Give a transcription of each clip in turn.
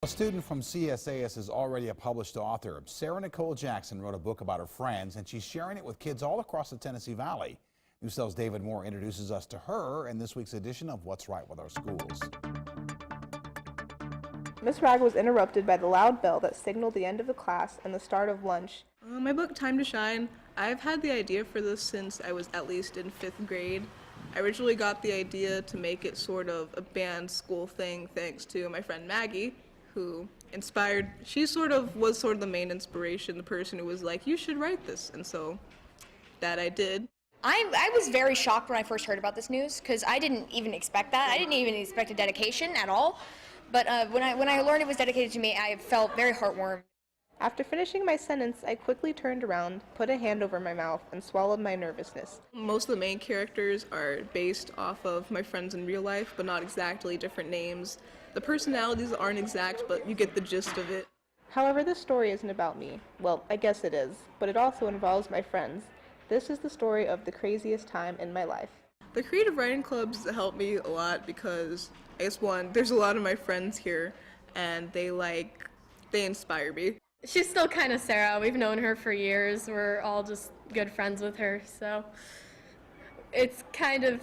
A student from CSAS is already a published author. Sarah Nicole Jackson wrote a book about her friends, and she's sharing it with kids all across the Tennessee Valley. Newstel's David Moore introduces us to her in this week's edition of What's Right with Our Schools. Miss Rag was interrupted by the loud bell that signaled the end of the class and the start of lunch. My book, Time to Shine, I've had the idea for this since I was at least in 5th grade. I originally got the idea to make it sort of a band school thing thanks to my friend Maggie, who she was sort of the main inspiration, the person who was like, you should write this, and so that I did. I was very shocked when I first heard about this news because I didn't even expect that. I didn't even expect a dedication at all. But when I learned it was dedicated to me, I felt very heartwarmed. After finishing my sentence, I quickly turned around, put a hand over my mouth, and swallowed my nervousness. Most of the main characters are based off of my friends in real life, but not exactly, different names. The personalities aren't exact, but you get the gist of it. However, this story isn't about me. Well, I guess it is, but it also involves my friends. This is the story of the craziest time in my life. The creative writing clubs help me a lot because, I guess one, there's a lot of my friends here, and they inspire me. She's still kind of Sarah. We've known her for years. We're all just good friends with her, so it's kind of,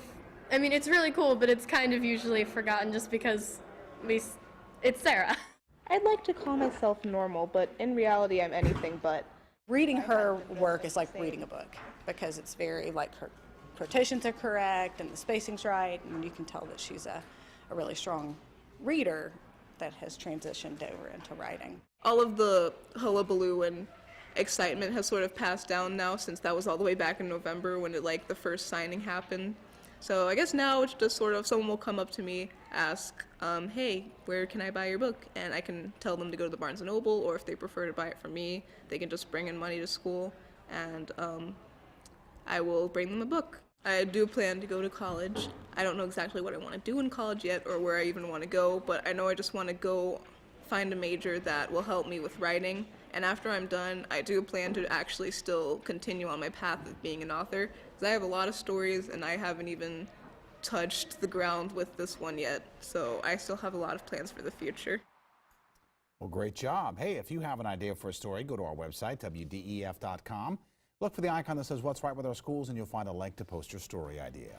I mean, it's really cool, but it's kind of usually forgotten just because it's Sarah. I'd like to call myself normal, but in reality I'm anything but. Reading her work is like reading a book because it's very, like, her quotations are correct and the spacing's right, and you can tell that she's a really strong reader that has transitioned over into writing. All of the hullabaloo and excitement has sort of passed down now since that was all the way back in November when the first signing happened. So I guess now it's just sort of someone will come up to me, ask, hey, where can I buy your book? And I can tell them to go to the Barnes & Noble, or if they prefer to buy it from me, they can just bring in money to school, and I will bring them a book. I do plan to go to college. I don't know exactly what I want to do in college yet or where I even want to go, but I know I just want to go find a major that will help me with writing. And after I'm done, I do plan to actually still continue on my path of being an author, because I have a lot of stories and I haven't even touched the ground with this one yet. So I still have a lot of plans for the future. Well, great job. Hey, if you have an idea for a story, go to our website, WDEF.com. Look for the icon that says What's Right with Our Schools, and you'll find a link to post your story idea.